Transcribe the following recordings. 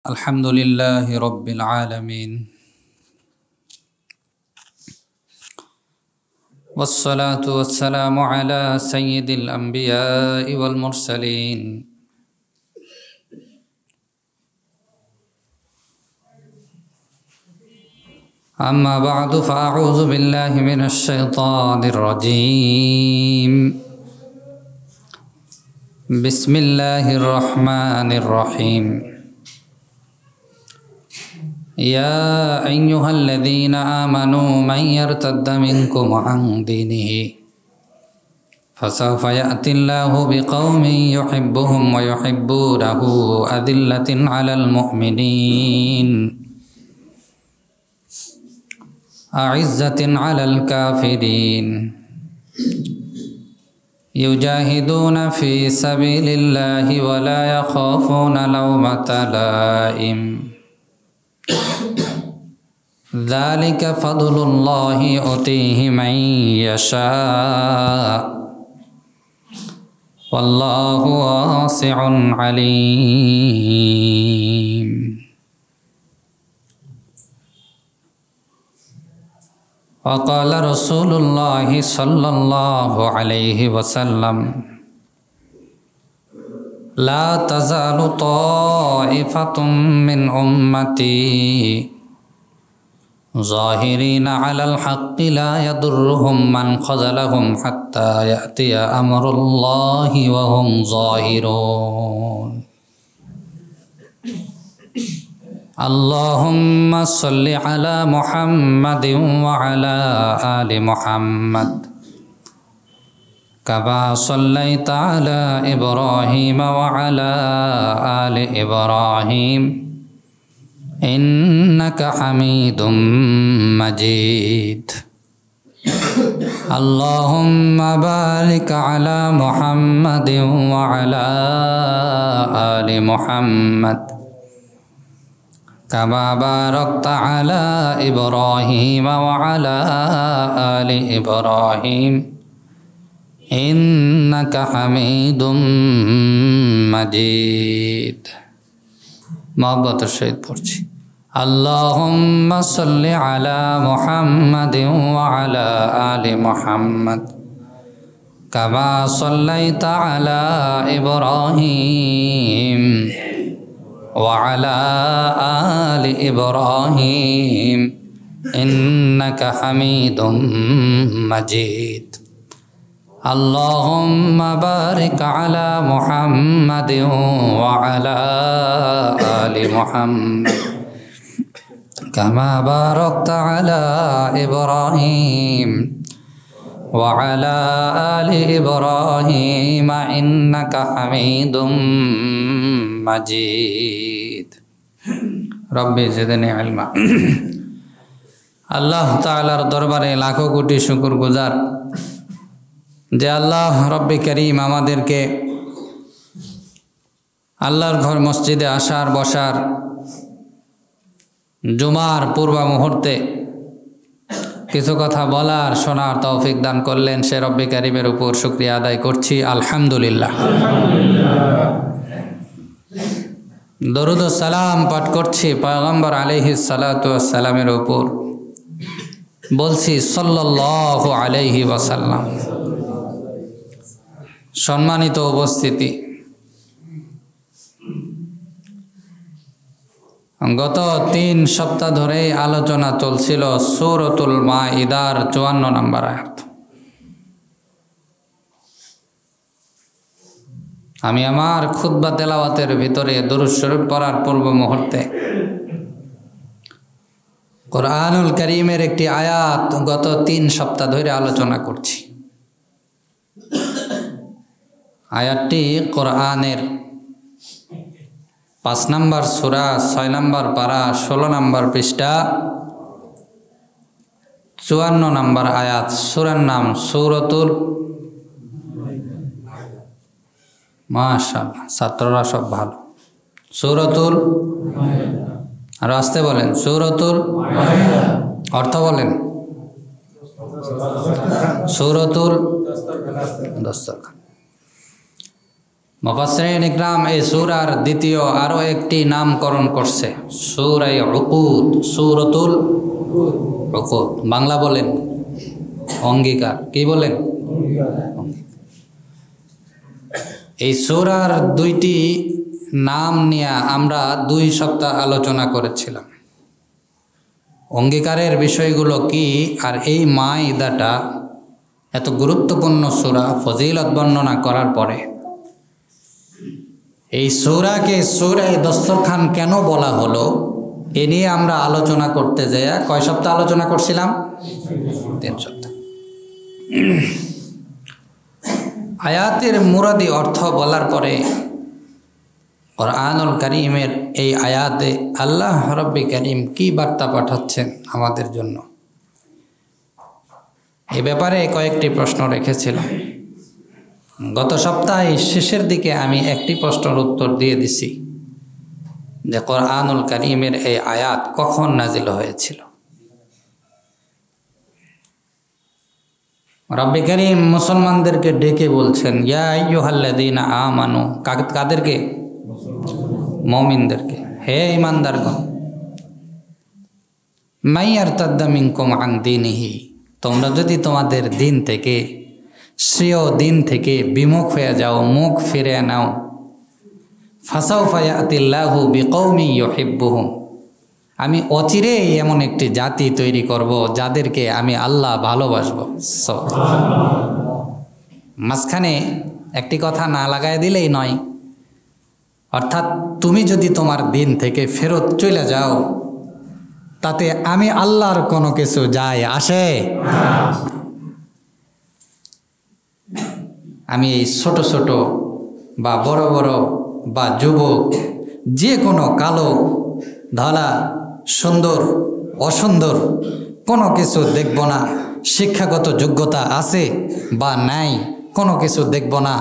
Alhamdulillahi Rabbil Alamin. Wassalatu wassalamu ala sayyidil anbiya'i wal mursalin. Amma ba'du fa'a'udhu billahi minash shaitanir rajim. Bismillahirrahmanirrahim. يا أيها الذين آمنوا من يرتد منكم عن دينه فسوف يأتي الله بقوم يحبهم ويحبونه أذلة على المؤمنين أعزة على الكافرين يجاهدون في سبيل الله ولا يخافون لومة لائم ذلك فضل الله يؤتيه من يشاء والله واسع عليم. وقال رسول الله صلى الله عليه وسلم لا تزال طائفة من أمتي ظاهرين على الحق لا يضرهم من خذلهم حتى يأتي أمر الله وهم ظاهرون. اللهم صل على محمد وعلى آل محمد كما صليت على إبراهيم وعلى آل إبراهيم إنك حميد مجيد. اللهم بارك على محمد وعلى آل محمد كما باركت على إبراهيم وعلى آل إبراهيم إنك حميد مجيد. محبت الشهيد পড়ছি اللهم صل على محمد وعلى آل محمد كما صليت على إبراهيم وعلى آل إبراهيم إنك حميد مجيد. اللهم بارك على محمد وعلى آل محمد كما باركت على إبراهيم وعلى آل إبراهيم إنك حميد مجيد. ربي زدني علما. আল্লাহ তাআলার দরবারে লাখো কোটি শুকর গুজার যে আল্লাহ রব্বে করিম আমাদেরকে আল্লাহর ঘর মসজিদে আসার বসার জুমার পূর্ব মুহূর্তে কিছু কথা বলার শোনার তৌফিক দান করলেন সে রব্বে করিমের উপর শুকরিয়া আদায় করছি আলহামদুলিল্লাহ। দরুদ ও সালাম পাঠ করছি পয়গম্বর আলাইহিস সালাতু ওয়াস সালামের উপর, বলছি সাল্লাল্লাহু আলাইহি ওয়াসাল্লাম। সম্মানিত উপস্থিতি, গত 3 সপ্তাহ ধরে আলোচনা চলছিল সূরাতুল মাইদার 54 নম্বর আয়াত। আমি আমার খুতবা তেলাওয়াতের ভিতরে দুরূদ শরীফ পড়ার পূর্ব মুহূর্তে কোরআনুল কারীমের একটি আয়াত গত 3 সপ্তাহ ধরে আলোচনা করছি। আয়াতটি কোরআনের 5 নম্বর সূরা 6 নম্বর পারা 16 নম্বর পৃষ্ঠা 54 নম্বর আয়াত। সূরার নাম সূরাতুল মাশাআল্লাহ, ছাত্ররা সব ভালো। সূরাতুল, আর আস্তে বলেন সূরাতুল, অর্থ বলেন সূরাতুল দস্তরখান। মুফাসসিরিন ইকরাম এই সূরার দ্বিতীয় আরও একটি নামকরণ করছে, সূরা উকুদ, সূরাতুল উকুদ। বাংলা বলেন অঙ্গীকার, কি বলেন? এই সূরার দুইটি নাম নিয়ে আমরা 2 সপ্তাহ আলোচনা করেছিলাম। অঙ্গীকারের বিষয়গুলো কি, আর এই মাইদাটা এত গুরুত্বপূর্ণ সূরা ফজিলত বর্ণনা করার পরে এই সূরাকে সূরায়ে দস্তরখান কেন বলা হলো, এ নিয়ে আমরা আলোচনা করতে যাই। কয় সপ্তাহ আলোচনা করছিলাম? 3 সপ্তাহ। আয়াতের মুরাদি অর্থ বলার পরে কুরআনুল কারীমের এই আয়াতে আল্লাহ রাব্বি কারীম কি বার্তা পাঠাচ্ছেন আমাদের জন্য, এ ব্যাপারে কয়েকটি প্রশ্ন রেখেছিলাম। গত সপ্তাহে শেষের দিকে আমি একটি প্রশ্নের উত্তর দিয়ে দিছি যে কুরআনুল কারীমের এই আয়াত কখন নাজিল হয়েছিল। রব্বি কারীম মুসলমানদেরকে ডেকে বলছেন, ইয়া আইয়ুহাল্লাযীনা আমানু, কাদেরকে? মুমিনদেরকে। হে ঈমানদারগণ, মান ইয়ারতাদ্দা মিনকুম আন দীনিহি, তোমরা যদি তোমাদের দিন থেকে, শ্রেয় দিন থেকে বিমুখ হয়ে যাও, মুখ ফিরে নাও, ফাসাউফা ইয়াতিল্লাহু বিকৌমি ইউহিব্বুহুম, আমি অচিরেই এমন একটি জাতি তৈরি করব যাদেরকে আমি আল্লাহ ভালোবাসবো। মাঝখানে একটি কথা না লাগায় দিলেই নয়, অর্থাৎ তুমি যদি তোমার দিন থেকে ফেরত চলে যাও তাতে আমি আল্লাহর কোনো কিছু যায় আসে? আমি এই ছোট ছোট বা বড় বড় বা যুবক, যে কোনো কালো ধলা, সুন্দর অসুন্দর কোনো কিছু দেখব না, শিক্ষাগত যোগ্যতা আছে বা নাই কোনো কিছু দেখব না,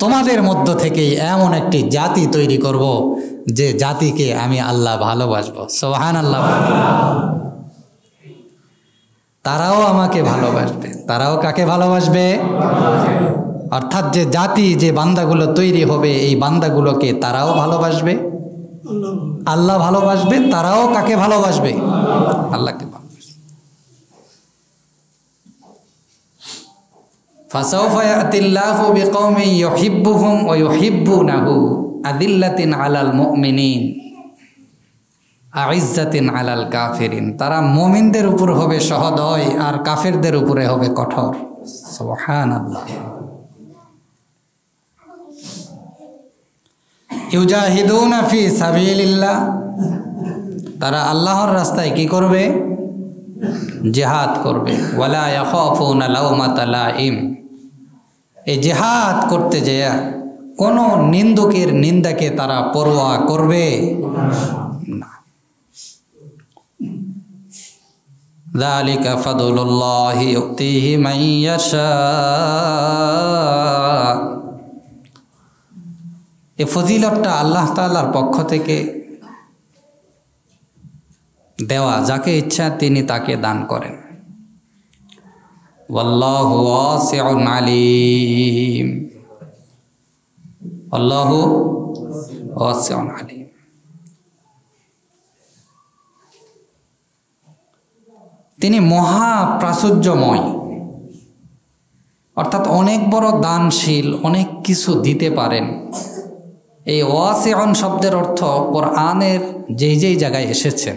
তোমাদের মধ্য থেকেই এমন একটি জাতি তৈরি করব যে জাতিকে আমি আল্লাহ ভালোবাসবো। সুবহানাল্লাহ। তারাও আমাকে ভালোবাসবে। তারাও কাকে ভালোবাসবে? অর্থাৎ যে জাতি, যে বান্দাগুলো তৈরি হবে, এই বান্দাগুলোকে তারাও ভালোবাসবে, আল্লাহ ভালোবাসবে। তারাও কাকে ভালোবাসবে? আল্লাহকে ভালোবাসবে। ফাসাউফা ইয়াতিল্লাহু বিকৌমিন ইউহিব্বুহুম ওয়া ইউহিব্বুনাহু আযিল্লাতিন আলাল মুমিনিন আইজ্জাতিন আলাল কাফিরিন, তারা মুমিনদের উপর হবে সহদয় আর কাফেরদের উপরে হবে কঠোর। সুবহানাল্লাহ। ইউজাহিদুনা ফি সাবিলিল্লাহ, তারা আল্লাহর রাস্তায় কি করবে? জিহাদ করবে। ওয়ালা ইয়াখাফুনা লাউমাতা লাইম, এই জিহাদ করতে যেয়ে কোনো নিন্দুকের নিন্দাকে তারা পরোয়া করবে না। যালিকা ফাদলুল্লাহি ইউতিহি মান ইয়াশা, এই ফজিলতটা আল্লাহ তাআলার পক্ষ থেকে দেওয়া, যাকে ইচ্ছা তিনি তাকে দান করেন। ওয়াল্লাহু ওয়াসিউন আলিম, আল্লাহু ওয়াসিউন আলিম। তিনি মহা প্রাচুর্যময়, অর্থাৎ অনেক বড় দানশীল, অনেক কিছু দিতে পারেন। এই ওয়াসিউন শব্দের অর্থ কোরআনের যেই যেই জায়গায় এসেছেন,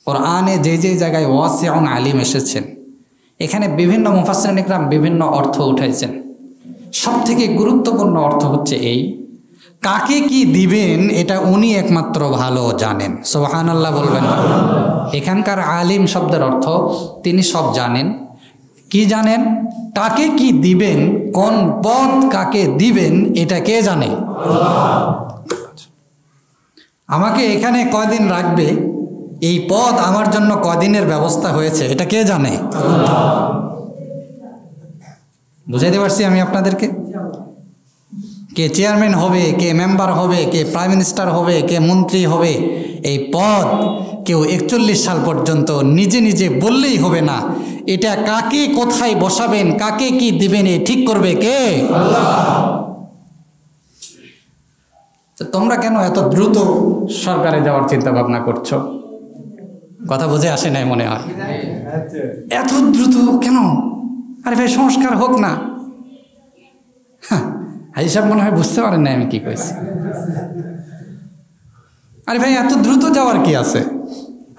কোরআনে যেই যেই জায়গায় ওয়াসিউন আলিম এসেছেন, এখানে বিভিন্ন মুফাসসিরিন ইকরাম বিভিন্ন অর্থ উঠাইছেন। সবথেকে গুরুত্বপূর্ণ অর্থ হচ্ছে এই, কাকে কি দিবেন এটা উনি একমাত্র ভালো জানেন। সুবহানাল্লাহ বলবেন না? এখানকার আলিম শব্দের অর্থ তিনি সব জানেন। কি জানেন? কাকে কি দিবেন, কোন পদ কাকে দিবেন এটা কে জানে? আমাকে এখানে কয়দিন রাখবে, এই পদ আমার জন্য কদিনের ব্যবস্থা হয়েছে এটা কে জানে? বুঝাইতে পারছি আমি আপনাদেরকে? কে চেয়ারম্যান হবে, কে মেম্বার হবে, কে প্রাইম মিনিস্টার হবে, কে মন্ত্রী হবে, এই পদ কেউ 41 সাল পর্যন্ত নিজে নিজে বললেই হবে না। এটা কাকে কোথায় বসাবেন, কাকে কি দিবেন, এ ঠিক করবে কে? আল্লাহ। তো তোমরা কেন এত দ্রুত সরকারে যাওয়ার চিন্তা ভাবনা করছো? কথা বুঝে আসে নাই মনে হয়। এত দ্রুত কেন? আরে ভাই সংস্কার হোক না। হিসাব মনে হয় বুঝতে পারেন না আমি কি কইছি। আরে ভাই এত দ্রুত যাওয়ার কি আছে?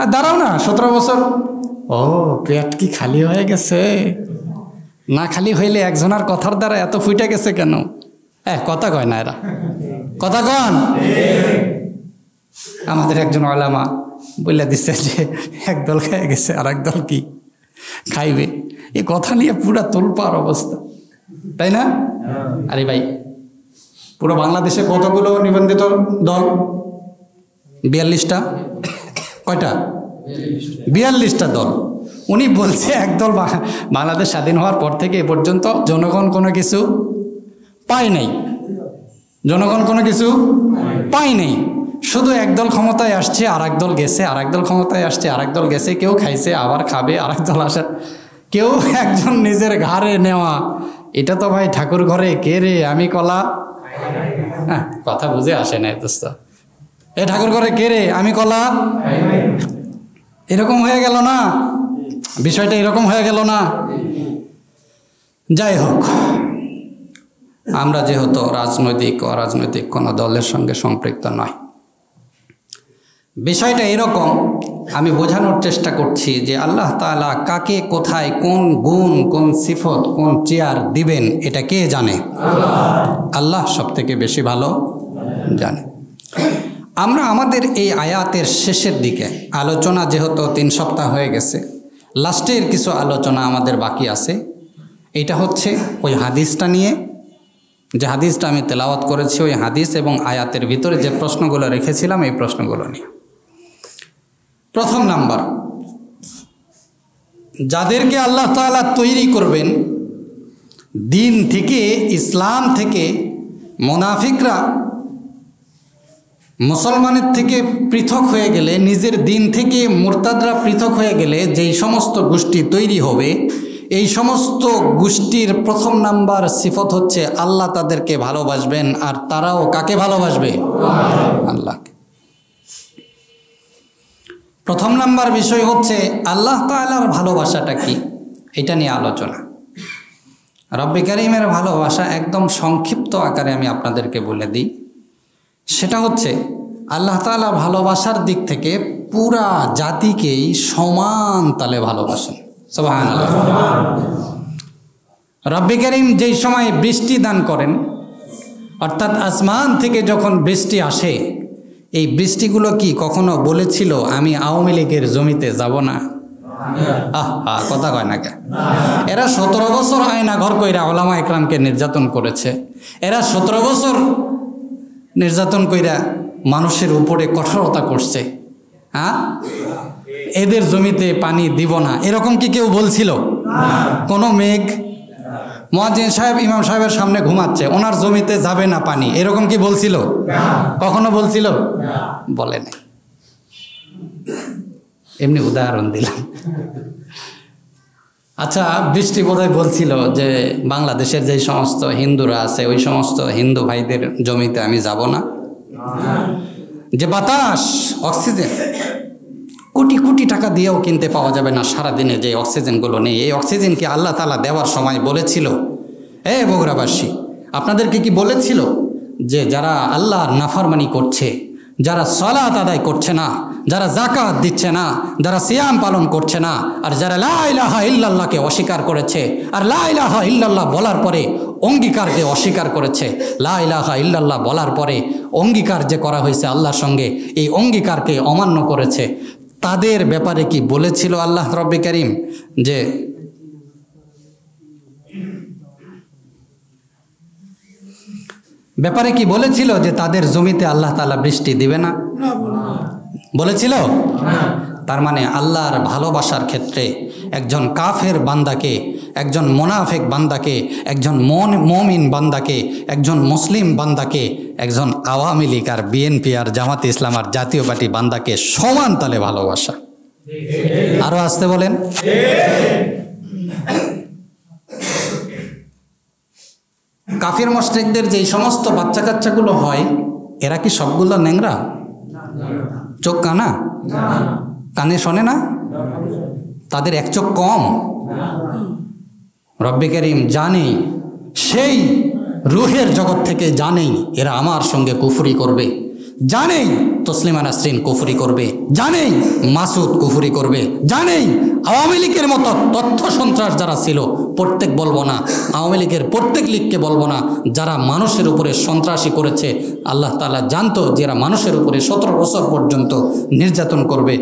আর দাঁড়াও না, 17 বছর। ও পেট কি খালি হয়ে গেছে? না খালি হইলে একজনের কথার দ্বারা এত ফুটে গেছে কেন? কথা কয় না এরা, কথা কন। আমাদের একজন ওলামা বলে দিচ্ছে যে একদল খেয়ে গেছে আর একদল কি খাইবে, এই কথা নিয়ে পুরা তোলপাড় অবস্থা, তাই না? আরে ভাই পুরো বাংলাদেশে কতগুলো নিবন্ধিত দল? 42টা। কয়টা? 42টা দল। উনি বলছে একদল বাংলাদেশ স্বাধীন হওয়ার পর থেকে এ পর্যন্ত জনগণ কোনো কিছু পায় নাই, জনগণ কোনো কিছু পায় নাই। শুধু একদল ক্ষমতায় আসছে আর একদল গেছে, আর একদল ক্ষমতায় আসছে আর একদল গেছে, কেউ খাইছে আবার খাবে, আর একদল আসে, কেউ একজন নিজের ঘাড়ে নেওয়া। এটা তো ভাই ঠাকুর ঘরে কে রে আমি কলা, কথা বুঝে আসে না দোস্ত। এ ঠাকুর ঘরে কে রে আমি কলা, এরকম হয়ে গেল না বিষয়টা, এরকম হয়ে গেল না। যাই হোক, আমরা যেহেতু রাজনৈতিক অরাজনৈতিক কোনো দলের সঙ্গে সম্পৃক্ত নয়, বিষয়টা এরকম। আমি বোঝানোর চেষ্টা করছি যে আল্লাহ তাআলা কাকে কোথায় কোন গুণ কোন সিফত কোন চেয়ার দিবেন এটা কে জানে? আল্লাহ সব থেকে বেশি ভালো জানে। আমরা আমাদের এই আয়াতের শেষের দিকে আলোচনা, যেহেতু 3 সপ্তাহ হয়ে গেছে, লাস্টের কিছু আলোচনা আমাদের বাকি আছে। এটা হচ্ছে ওই হাদিসটা নিয়ে, যে হাদিসটা আমি তেলাওয়াত করেছি, ওই হাদিস এবং আয়াতের ভিতরে যে প্রশ্নগুলো রেখেছিলাম এই প্রশ্নগুলো নিয়ে। প্রথম নাম্বার, যাদেরকে আল্লাহ তাআলা তৈরি করবেন দিন থেকে, ইসলাম থেকে, মুনাফিকরা মুসলমানের থেকে পৃথক হয়ে গেলে, নিজের দিন থেকে মুরতাদরা পৃথক হয়ে গেলে যেই সমস্ত গোষ্ঠী তৈরি হবে, এই সমস্ত গোষ্ঠীর প্রথম নাম্বার সিফত হচ্ছে আল্লাহ তাদেরকে ভালোবাসবেন, আর তারাও কাকে ভালোবাসবে? আল্লাহকে। প্রথম নাম্বার বিষয় হচ্ছে আল্লাহ তাআলার ভালোবাসাটা কি, এটা নিয়ে আলোচনা। রব্বে কারীমের ভালোবাসা একদম সংক্ষিপ্ত আকারে আমি আপনাদেরকে বলে দিই। সেটা হচ্ছে আল্লাহ তাআলা ভালোবাসার দিক থেকে পুরা জাতিকেই সমান তালে ভালোবাসেন। সুবহানাল্লাহ। রব্বে কারীম যেই সময় বৃষ্টি দান করেন, অর্থাৎ আসমান থেকে যখন বৃষ্টি আসে, এই বৃষ্টিগুলো কি কখনো বলেছিল আমি আওয়ামী লীগের জমিতে যাব না? কথা কয় না কে? এরা 17 বছর আয়না ঘর কইরা ওলামা একরামকে নির্যাতন করেছে। এরা 17 বছর নির্যাতন কইরা মানুষের উপরে কঠোরতা করছে। এদের জমিতে পানি দিব না, এরকম কি কেউ বলছিল? কোনো মেঘ, মুয়াজ্জিন সাহেব ইমাম সাহেবের সামনে ঘুমাচ্ছে, ওনার জমিতে যাবে না পানি, এরকম কি বলছিল? কখনো বলছিল? বলে নাই। এমনি উদাহরণ দিলাম। আচ্ছা, বৃষ্টি বোধহয় বলছিল যে বাংলাদেশের যে সমস্ত হিন্দুরা আছে ওই সমস্ত হিন্দু ভাইদের জমিতে আমি যাব না। যে বাতাস, অক্সিজেন কোটি কোটি টাকা দিয়েও কিনতে পাওয়া যাবে না সারাদিনে যে অক্সিজেনগুলো নেই, এই অক্সিজেন কি আল্লাহ তাআলা দেওয়ার সময় বলেছিল বগুড়াবাসী আপনাদেরকে কি বলেছিল যে যারা আল্লাহর নাফরমানি করছে, যারা সালাত আদায় করছে না, যারা যাকাত দিচ্ছে না, যারা সিয়াম পালন করছে না, আর যারা লা ইলাহা ইল্লাল্লাহকে অস্বীকার করেছে, আর লা ইলাহা ইল্লাল্লাহ বলার পরে অঙ্গীকারকে অস্বীকার করেছে, লা ইলাহা ইল্লাল্লাহ বলার পরে অঙ্গীকার যে করা হয়েছে আল্লাহর সঙ্গে, এই অঙ্গীকারকে অমান্য করেছে, তাদের ব্যাপারে কি বলেছিল আল্লাহ রব্বে কারীম যে ব্যাপারে কি বলেছিল যে তাদের জমিতে আল্লাহ তাআলা বৃষ্টি দিবে না? বলেছিল? তার মানে আল্লাহর ভালোবাসার ক্ষেত্রে একজন কাফের বান্দাকে, একজন মুনাফিক বান্দাকে, একজন মুমিন বান্দাকে, একজন মুসলিম বান্দাকে, একজন আওয়ামী লীগ আর বিএনপি আর জামাতে ইসলাম আর জাতীয় পার্টি বান্দাকে সমান তালে ভালোবাসা। আরো আসতে বলেন। কাফির মুশরিকদের যেই সমস্ত বাচ্চা কাচ্চাগুলো হয়, এরা কি সবগুলো ন্যাংরা? চোখ কানা? কানে শোনে না? তাদের এক চোখ কম? রব্বে কারীম জানে, সেই রুহের জগৎ থেকে জানেই এরা আমার সঙ্গে কুফরি করবে, জানেই তসলিমা নাসরিন কুফরি করবে, জানেই মাসুদ কুফরি করবে, জানেই আওয়ামী লীগের মতো তথ্য সন্ত্রাস যারা ছিল প্রত্যেক বলবো না, আওয়ামী লীগের প্রত্যেক লীগকে বলবো না, যারা মানুষের উপরে সন্ত্রাসী করেছে আল্লাহ তাআলা জানতো যে এরা মানুষের উপরে 17 বছর পর্যন্ত নির্যাতন করবে।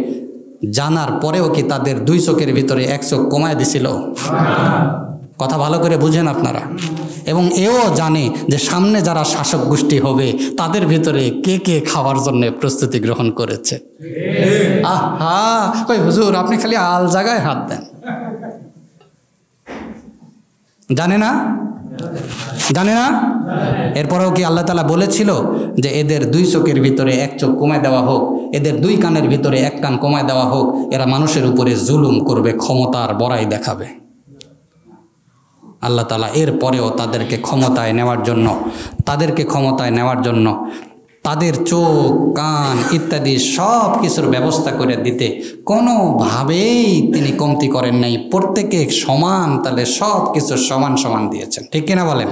জানার পরেও কি তাদের 2 চোখের ভিতরে 1 চোখ কমায় দিছিল? কথা ভালো করে বুঝেন আপনারা। এবং এও জানে যে সামনে যারা শাসক গোষ্ঠী হবে তাদের ভিতরে কে কে খাওয়ার জন্য প্রস্তুতি গ্রহণ করেছে। আহা, কই হুজুর আপনি খালি আল জায়গায় হাত দেন। জানে না? জানে না? এরপরেও কি আল্লাহ তাআলা বলেছিল যে এদের 2 চোখের ভিতরে 1 চোখ কমায় দেওয়া হোক, এদের 2 কানের ভিতরে 1 কান কমায় দেওয়া হোক, এরা মানুষের উপরে জুলুম করবে, ক্ষমতার বড়াই দেখাবে। আল্লাহ তাআলা এর পরেও তাদেরকে ক্ষমতায় নেওয়ার জন্য তাদের চোখ কান ইত্যাদি সব কিছুর ব্যবস্থা করে দিতে কোনোভাবেই তিনি কমতি করেন নাই। প্রত্যেকে সমান, তাহলে সব কিছু সমান সমান দিয়েছেন। ঠিক কিনা বলেন?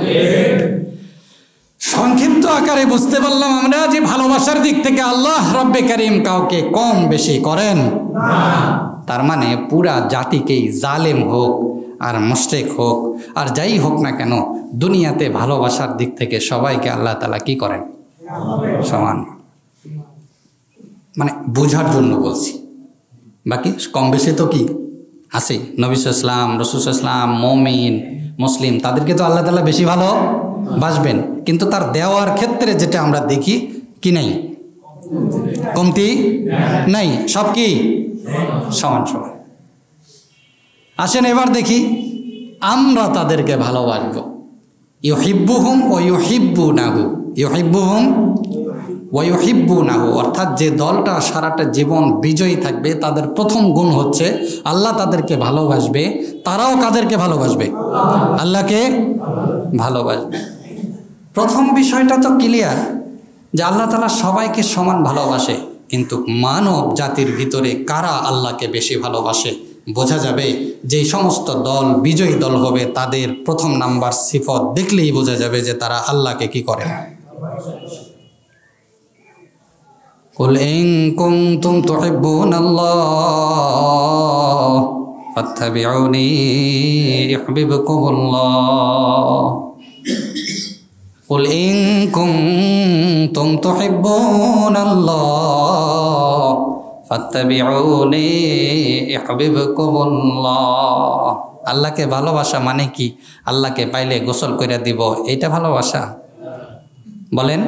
সংক্ষিপ্ত আকারে বুঝতে পারলাম আমরা যে ভালোবাসার দিক থেকে আল্লাহ রব্বে কারীম কাউকে কম বেশি করেন না। তার মানে পুরা জাতিকেই জালেম হোক আর মুশরিক হোক আর যাই হোক না কেন, দুনিয়াতে ভালোবাসার দিক থেকে সবাইকে আল্লাহ তাআলা কি করেন? সমান। মানে বোঝার জন্য বলছি, বাকি কম বেশি তো কি আছে। নবী সাল্লাল্লাহু আলাইহি ওয়াসাল্লাম, রাসূল সাল্লাল্লাহু আলাইহি ওয়াসাল্লাম, মুমিন মুসলিম তাদেরকে তো আল্লাহ তাআলা বেশি ভালো বাসবেন, কিন্তু তার দেওয়ার ক্ষেত্রে যেটা আমরা দেখি কি নাই, কমতি নাই, সব কি সমান সমান। আসেন এবার দেখি আমরা তাদেরকে ভালোবাসবো। ইউহিব্বুহুম ওয়া ইউহিব্বুনাহু, ইউহিব্বুহুম ওয়া ইউহিব্বুনাহু, অর্থাৎ যে দলটা সারাটা জীবন বিজয়ী থাকবে তাদের প্রথম গুণ হচ্ছে আল্লাহ তাদেরকে ভালোবাসবে, তারাও কাদেরকে ভালোবাসবে? আল্লাহকে ভালোবাসবে। প্রথম বিষয়টা তো ক্লিয়ার যে আল্লাহ তাআলা সবাইকে সমান ভালোবাসে, কিন্তু মানব জাতির ভিতরে কারা আল্লাহকে বেশি ভালোবাসে বোঝা যাবে যে সমস্ত দল বিজয়ী দল হবে তাদের প্রথম নাম্বার সিফত দেখলেই বোঝা যাবে যে তারা আল্লাহকে কি করে। কুল ইন কুনতুম তুহিব্বুনাল্লাহ ফাত্তাবিউনি ইউহিব্বুকুমুল্লাহ। কুল ইন কুনতুম তুহিব্বুনাল্লাহ ফাত্তাবিউনি ইউহিব্বুকুমুল্লাহ। আল্লাহকে ভালোবাসা মানে কি? আল্লাহকে পাইলে গোসল করে দিব, এইটা ভালোবাসা? বলেন।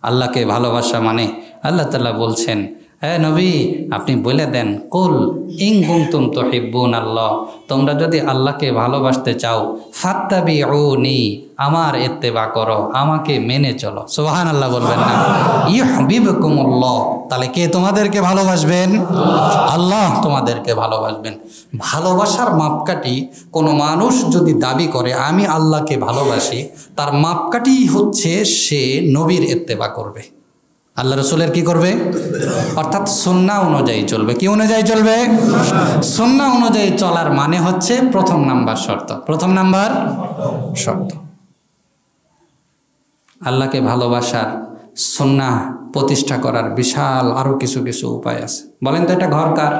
আল্লাহকে ভালোবাসা মানে আল্লাহ তাআলা বলছেন, হ্যাঁ নবী আপনি বলে দেন, কুল ইন কুনতুম তুহিব্বুনাল্লাহ, তোমরা যদি আল্লাহকে ভালোবাসতে চাও, ফাত্তাবিউনি, আমার ইত্তেবা করো, আমাকে মেনে চলো। সুবহানাল্লাহ বলবেন না? ইউহিব্বুকুমুল্লাহ, তাহলে কে তোমাদেরকে ভালোবাসবেন? আল্লাহ তোমাদেরকে ভালোবাসবেন। ভালোবাসার মাপকাঠি কোনো মানুষ যদি দাবি করে আমি আল্লাহকে ভালোবাসি, তার মাপকাঠি হচ্ছে সে নবীর ইত্তেবা করবে, আল্লাহ রসুলের কি করবে, অর্থাৎ সুন্নাহ অনুযায়ী চলবে। কি অনুযায়ী চলবে? সুন্নাহ অনুযায়ী চলার মানে হচ্ছে প্রথম নাম্বার শর্ত, প্রথম নাম্বার শর্ত। আল্লাহকে ভালোবাসার সুন্নাহ প্রতিষ্ঠা করার বিশাল আরো কিছু কিছু উপায় আছে। বলেন তো এটা ঘর কার?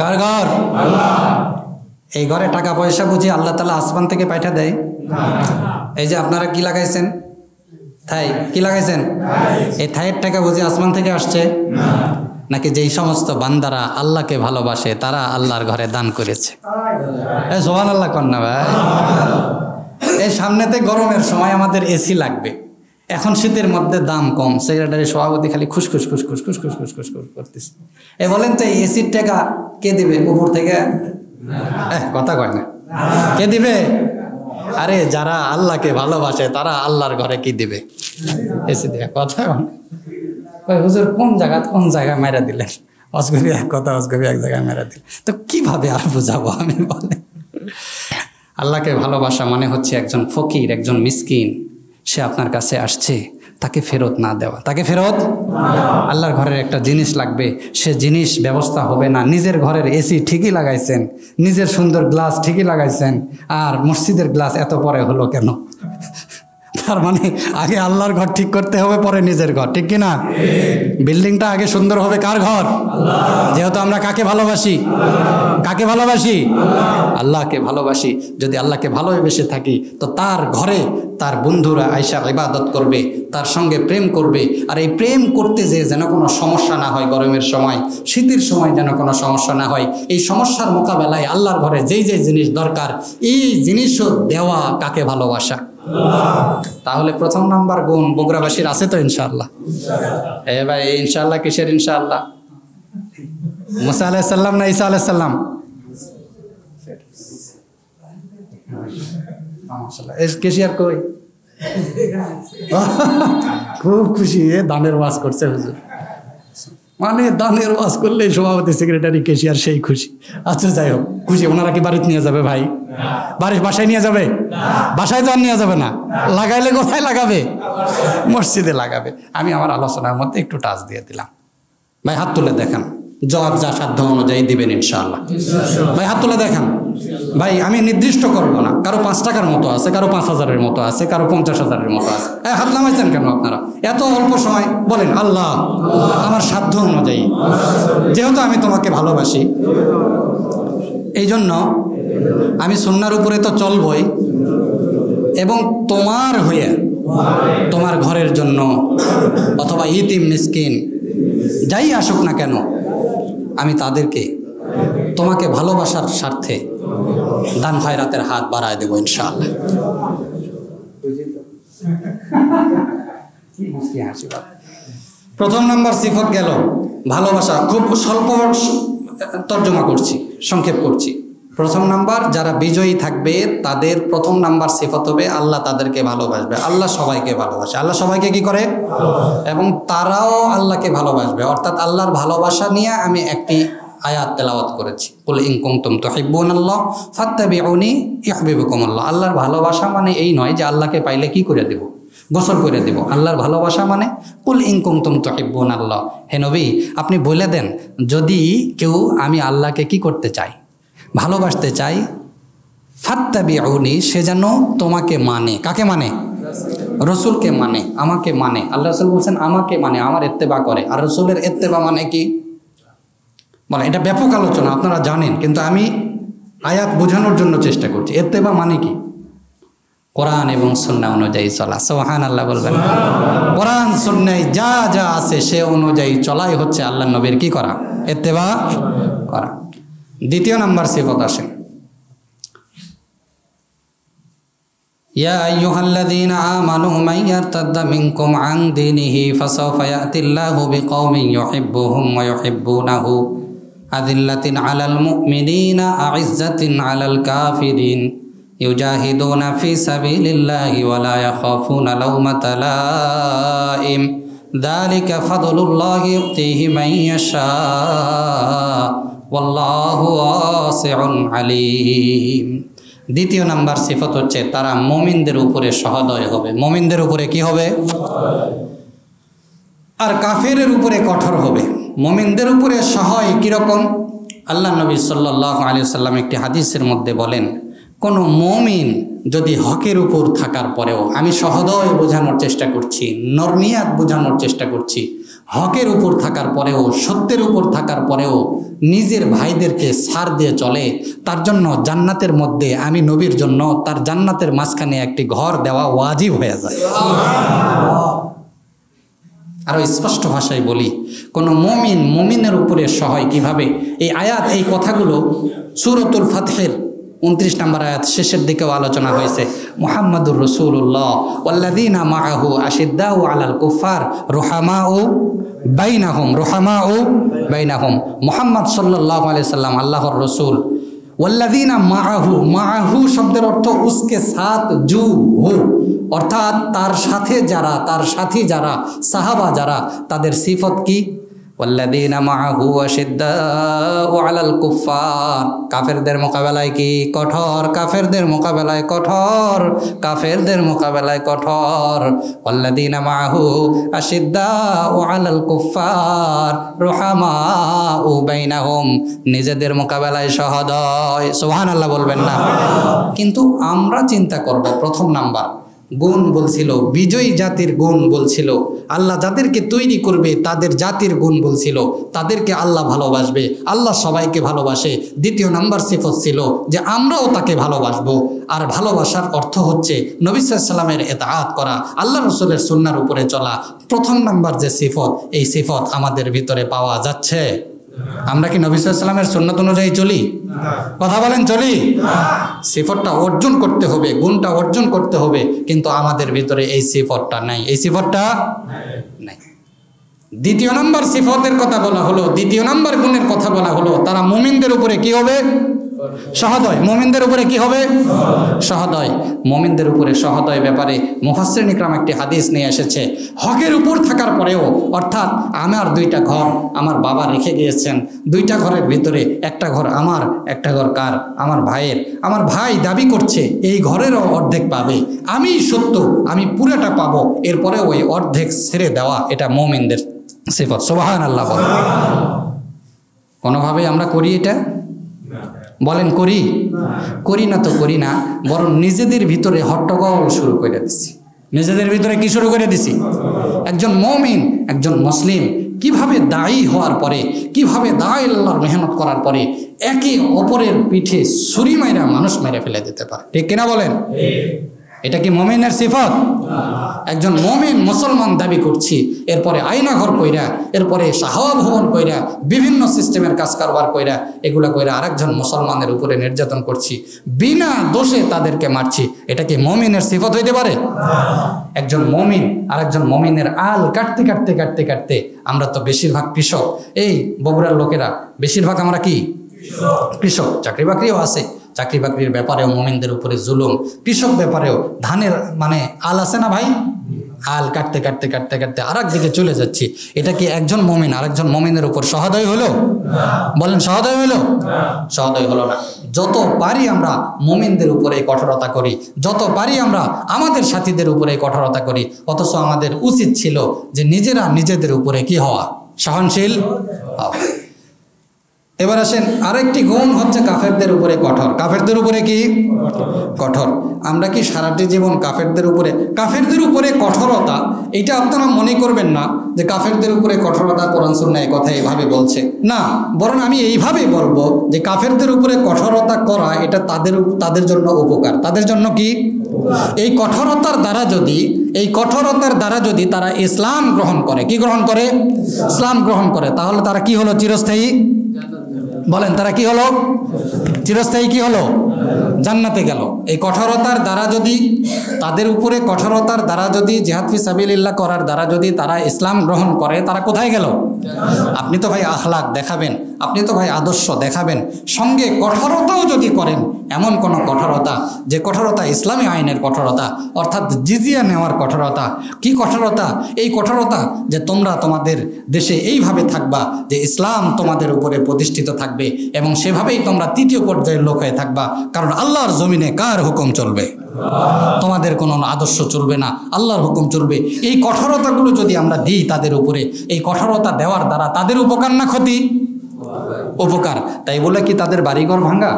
কার ঘর? এই ঘরে টাকা পয়সা বুঝি আল্লাহ তাআলা আসমান থেকে পাঠা দেয়? এই যে আপনারা কি লাগাইছেন, থাই কি লাগাইছেন, এই থাইয়ের টাকা বুঝি আসমান থেকে আসছে? নাকি যেই সমস্ত বান্দারা আল্লাহকে ভালোবাসে তারা আল্লাহর ঘরে দান করেছে? সুবহানাল্লাহ কর না ভাই। এই সামনেতে গরমের সময় আমাদের এসি লাগবে, এখন শীতের মধ্যে দাম কম, সেক্রেটারি সভাপতি খালি খুশখুস খুশখুস খুশখুস খুশখুস করতেছে। এ বলেন তো এই এসির টাকা কে দিবে উপর থেকে? কথা কয় না, কে দিবে? আরে যারা আল্লাহকে ভালোবাসে তারা আল্লাহর ঘরে কি দিবে? এসে দেয়া। কথা হুজুর কোন জায়গায় মেরা দিলেন? অসগবি এক কথা, অসগবি এক জায়গায় মেরা দিলেন, তো কিভাবে আর বুঝাবো আমি? বলে আল্লাহকে ভালোবাসা মানে হচ্ছে একজন ফকির, একজন মিসকিন, সে আপনার কাছে আসছে, তাকে ফেরত না দেওয়া, তাকে ফেরত আল্লাহর ঘরের একটা জিনিস লাগবে, সে জিনিস ব্যবস্থা হবে না। নিজের ঘরের এসি ঠিকই লাগাইছেন, নিজের সুন্দর গ্লাস ঠিকই লাগাইছেন, আর মসজিদের গ্লাস এত পরে হলো কেন? তার মানে আগে আল্লাহর ঘর ঠিক করতে হবে, পরে নিজের ঘর, ঠিক কিনা? বিল্ডিংটা আগে সুন্দর হবে কার ঘর? যেহেতু আমরা কাকে ভালোবাসি? কাকে ভালোবাসি? আল্লাহকে ভালোবাসি। যদি আল্লাহকে ভালোবেসে থাকি তো তার ঘরে তার বন্ধুরা আয়সা ইবাদত করবে, তার সঙ্গে প্রেম করবে। আর এই প্রেম করতে যেন কোনো সমস্যা না হয়, গরমের সময় শীতের সময় যেন কোনো সমস্যা না হয়। এই সমস্যার মোকাবেলায় আল্লাহর ঘরে যেই যেই জিনিস দরকার, এই জিনিসও দেওয়া কাকে ভালোবাসা। তাহলে প্রথম নাম্বার গুণ বগুড়াবাসীর আছে তো ইনশাআল্লাহ? হ্যাঁ ভাই, ইনশাআল্লাহ কিসের ইনশাআল্লাহ? মুসা আলাইহিস সালাম না ঈসা আলাইহিস সালাম? কেশিয়ার কই? খুব খুশি, দানের ওয়াজ করছে হুজুর। মানে দানের ওয়াজ করলে সভাপতি সেক্রেটারি কেশিয়ার সেই খুশি। আচ্ছা যাই হোক, খুশি। ওনারা কি বাড়িতে নিয়ে যাবে ভাই? বাসায় নিয়ে যাবে? বাসায় তো আর নিয়ে যাবে না, লাগাইলে কোথায় লাগাবে? মসজিদে লাগাবে। আমি আমার আলোচনার মধ্যে একটু টাচ দিয়ে দিলাম। ভাই হাত তুলে দেখান, জবাব যা সাধ্য অনুযায়ী দিবেন ইনশাআল্লাহ। ভাই হাত তুলে দেখান। ভাই আমি নির্দিষ্ট করবো না, কারো 5 টাকার মতো আছে, কারো 5,000-এর মতো আছে, কারো 50,000-এর মতো আছে। হাত নামাইছেন কেন আপনারা? এত অল্প সময় বলেন আল্লাহ আমার সাধ্য অনুযায়ী, যেহেতু আমি তোমাকে ভালোবাসি এই জন্য আমি সুন্নাহর উপরে তো চলবই, এবং তোমার হয়ে তোমার ঘরের জন্য অথবা ইতিম মিসকিন যাই আসুক না কেন, আমি তাদেরকে তোমাকে ভালোবাসার স্বার্থে দান খয়রাতের হাত বাড়ায় দেবো ইনশাআল্লাহ। প্রথম নাম্বার সিফত গেল ভালোবাসা। খুব স্বল্প তর্জমা করছি, সংক্ষেপ করছি। প্রথম নাম্বার, যারা বিজয়ী থাকবে তাদের প্রথম নাম্বার সিফত হবে আল্লাহ তাদেরকে ভালোবাসবে। আল্লাহ সবাইকে ভালোবাসে। আল্লাহ সবাইকে কি করে? এবং তারাও আল্লাহকে ভালোবাসবে। অর্থাৎ আল্লাহর ভালোবাসা নিয়ে আমি একটি আয়াত তেলাওয়াত করেছি, কুল ইন কুনতুম তুহিব্বুনাল্লাহ ফাত্তাবিউনি ইউহিব্বুকুমুল্লাহ। আল্লাহর ভালোবাসা মানে এই নয় যে আল্লাহকে পাইলে কি করে দেব? গোসল করে দেব। আল্লাহর ভালোবাসা মানে কুল ইন কুনতুম তুহিব্বুনাল্লাহ, হে নবী আপনি বলে দেন যদি কেউ আমি আল্লাহকে কি করতে চাই, ভালোবাসতে চাই, ফাত্তাবিউনি, সে যেন তোমাকে মানে। কাকে মানে? রসুলকে মানে, আমাকে মানে। আল্লাহ রসুল বলছেন আমাকে মানে, আমার ইত্তেবা করে। আর রসুলের ইত্তেবা মানে কি? বলে এটা ব্যাপক আলোচনা, আপনারা জানেন, কিন্তু আমি আয়াত বোঝানোর জন্য চেষ্টা করছি। ইত্তেবা মানে কি? কোরআন এবং সুন্নাহ অনুযায়ী চলা। সুবহানাল্লাহ বলবেন। কোরআন সুন্নায় যা যা আছে সে অনুযায়ী চলাই হচ্ছে আল্লাহ নবীর কি করা? ইত্তেবা করা। দ্বিতীয় নাম্বার সিফত আসেন, ইয়া আইয়ুহাল্লাযীনা আমানু মান ইয়ারতাদ্দা মিনকুম আন দীনিহি ফাসাওফা ইয়াতিল্লাহু বিকওমিন ইউহিব্বুহুম ওয়া ইউহিব্বুনাহু আযিল্লাতিন আলাল মুমিনিনা আ'ইজ্জাতিন আলাল কাফিরিন ইউজাহিদুনা ফি সাবিলিল্লাহি ওয়া লা ইয়াখাফুনা লাওমাতা লাইম যালিকা ফাদলুল্লাহি ইউতিহি মান ইয়াশা ওয়াল্লাহু ওয়াসিউন আলীম। দ্বিতীয় নাম্বার সিফত হচ্ছে তারা মুমিনদের উপরে সহদয় হবে। মুমিনদের উপরে কি হবে? আর কাফেরের উপরে কঠোর হবে। মুমিনদের উপরে সহায় কিরকম? আল্লাহ নবী সাল্লাল্লাহু আলাইহি ওয়াসাল্লাম একটি হাদিসের মধ্যে বলেন, কোনো মুমিন যদি হকের উপর থাকার পরেও, আমি সহদয় বোঝানোর চেষ্টা করছি, নরমিয়াত বোঝানোর চেষ্টা করছি, হকের উপর থাকার পরেও, সত্যের উপর থাকার পরেও নিজের ভাইদেরকে ছাড় দিয়ে চলে, তার জন্য জান্নাতের মধ্যে আমি নবীর জন্য তার জান্নাতের মাঝখানে একটি ঘর দেওয়া ওয়াজিব হয়ে যায়। আরো স্পষ্ট ভাষায় বলি, কোনো মুমিনের উপরে সহায় কিভাবে? এই আয়াত, এই কথাগুলো সূরাতুল ফাতহের 29 নম্বর আয়াত শেষের দিকেও আলোচনা হয়েছে। মুহাম্মাদুর রাসূলুল্লাহ ওয়াল্লাযীনা মাআহু আশিদ্দাউ আলাল কুফার রুহামাউ বাইনাহুম। মুহাম্মদ সাল্লাল্লাহু আলাইহি সাল্লাম আল্লাহর রাসূল। ওয়াল্লাযীনা মাআহু শব্দের অর্থ উসকে সাথ জু হু, অর্থাৎ তার সাথে যারা, তার সাথী যারা, সাহাবা যারা, তাদের সিফত কি? ওয়াল্লাযীনা মাআহু আশিদ্দাউ আলাল কুফফার, কাফেরদের মোকাবেলায় কি কঠোর, কাফেরদের মোকাবেলায় কঠোর, কাফেরদের মোকাবেলায় কঠোর। ওয়াল্লাযীনা মাআহু আশিদ্দাউ আলাল কুফফার রুহামাউ বাইনাহুম, নিজেদের মোকাবেলায় সহদয়। সুবহানাল্লাহ বলবেন না? কিন্তু আমরা চিন্তা করব, প্রথম নাম্বার গুণ বলছিল, বিজয়ী জাতির গুণ বলছিল, আল্লাহ যাদেরকে তৈরি করবে তাদের জাতির গুণ বলছিল, তাদেরকে আল্লাহ ভালোবাসবে, আল্লাহ সবাইকে ভালোবাসে। দ্বিতীয় নাম্বার সিফত ছিল যে আমরাও তাকে ভালোবাসবো। আর ভালোবাসার অর্থ হচ্ছে নবী সাল্লাল্লাহু আলাইহি ওয়াসাল্লামের ইতাআত করা, আল্লাহ রাসূলের সুন্নাহর উপরে চলা। প্রথম নাম্বার যে সিফত, এই সিফত আমাদের ভিতরে পাওয়া যাচ্ছে? আমরা কি নবী সাল্লাল্লাহু আলাইহি ওয়াসাল্লামের সুন্নাত অনুযায়ী চলি? কথা বলেন, চলি? সিফতটা অর্জন করতে হবে, গুণটা অর্জন করতে হবে, কিন্তু আমাদের ভিতরে এই সিফতটা নাই, এই সিফতটা নাই। দ্বিতীয় নম্বর সিফতের কথা বলা হলো, দ্বিতীয় নম্বর গুণের কথা বলা হলো, তারা মুমিনদের উপরে কি হবে? সহদয়। মুমিনদের উপরে কি হবে? সহদয়। মুমিনদের উপরে সহদয় ব্যাপারে মুফাসসিরিন ইকরাম একটি হাদিস নিয়ে এসেছে। হকের উপর থাকার পরেও, অর্থাৎ আমার দুইটা ঘর আমার বাবা রেখে গিয়েছেন, দুইটা ঘরের ভিতরে একটা ঘর আমার, একটা ঘর কার? আমার ভাইয়ের। আমার ভাই দাবি করছে এই ঘরেরও অর্ধেক পাবে, আমি সত্য, আমি পুরোটা পাবো, এরপরে ওই অর্ধেক ছেড়ে দেওয়া, এটা মুমিনদের সিফত। সুবহানাল্লাহ। কোনোভাবে আমরা করি এটা? বলেন করি? করি না তো করি না, বরং নিজেদের ভিতরে হট্টগোল শুরু করে দিছি। নিজেদের ভিতরে কি শুরু করে দিছি? একজন মুমিন, একজন মুসলিম কিভাবে দায়ী হওয়ার পরে, কিভাবে দায় আল্লাহর মেহনত করার পরে একে অপরের পিঠে ছুরি মাইরা মানুষ মেরে ফেলে দিতে পারে, ঠিক কিনা বলেন? এটা কি মুমিনের সিফত? একজন মুমিন মুসলমান দাবি করছি, এরপরে আয়না ঘর কইরা, এরপরে শাহওয়া ভবন কইরা, বিভিন্ন সিস্টেমের কাজ কারবার কইরা, এগুলা কইরা আরেকজন মুসলমানের উপরে নির্যাতন করছি, বিনা দোষে তাদেরকে মারছি, এটা কি মুমিনের সিফত হইতে পারে? একজন মুমিন আরেকজন মুমিনের আল কাটতে কাটতে কাটতে কাটতে, আমরা তো বেশিরভাগ কৃষক, এই বগুড়ার লোকেরা বেশিরভাগ আমরা কি কৃষক, চাকরি বাকরিও আছে, চাকরি বাকরির ব্যাপারেও মুমিনদের উপরে জুলুম, কৃষক ব্যাপারেও ধানের মানে আল আছে না ভাই, আল কাটতে কাটতে কাটতে কাটতে আর দিকে চলে যাচ্ছি। এটা কি একজন মুমিন আরেকজন মুমিনের উপর সহদয় হলো? বলেন সহদয় হলো? সহদয় হলো না। যত পারি আমরা মুমিনদের উপরে কঠোরতা করি, যত পারি আমরা আমাদের সাথীদের উপরে কঠোরতা করি, অথচ আমাদের উচিত ছিল যে নিজেরা নিজেদের উপরে কি হওয়া? সহনশীল হওয়া। এবার আসেন, আরেকটি গুণ হচ্ছে কাফেরদের উপরে কঠোর। কাফেরদের উপরে কি কঠোর? আমরা কি সারাটি জীবন কাফেরদের উপরে কঠোরতা, এটা আপনারা মনে করবেন না যে কাফেরদের উপরে কঠোরতা কোরআন সুন্নাহ কথা এইভাবে বলছে না, বরং আমি এইভাবে বলবো যে কাফেরদের উপরে কঠোরতা করা এটা তাদের জন্য উপকার। তাদের জন্য কি? এই কঠোরতার দ্বারা যদি তারা ইসলাম গ্রহণ করে, কি গ্রহণ করে? ইসলাম গ্রহণ করে, তাহলে তারা কি হলো? চিরস্থায়ী। বলেন তারা কি হলো? চিরস্থায়ী কি হলো? জান্নাতে গেল। এই কঠোরতার দ্বারা যদি তাদের উপরে কঠোরতার দ্বারা যদি জিহাদ ফি সাবিলিল্লাহ করার দ্বারা যদি তারা ইসলাম গ্রহণ করে, তারা কোথায় গেল? আপনি তো ভাই আখলাক দেখাবেন, আপনি তো ভাই আদর্শ দেখাবেন, সঙ্গে কঠোরতাও যদি করেন, এমন কোন কঠোরতা যে কঠোরতা ইসলামী আইনের কঠোরতা, অর্থাৎ জিজিয়া নেওয়ার কঠোরতা। কি কঠোরতা? এই কঠোরতা যে তোমরা তোমাদের দেশে এইভাবে থাকবা যে ইসলাম তোমাদের উপরে প্রতিষ্ঠিত থাকবে এবং সেভাবেই তোমরা তৃতীয় পর্যায়ের লোক হয়ে থাকবা, কারণ আল্লাহর জমিনে কার হুকুম চলবে? তোমাদের কোনো আদর্শ চলবে না, আল্লাহর হুকুম চলবে। এই কঠোরতাগুলো যদি আমরা দিই তাদের উপরে, এই কঠোরতা দেওয়ার দ্বারা তাদের উপকার না ক্ষতি? উপকার। তাই বলে কি তাদের বাড়িঘর ভাঙ্গা?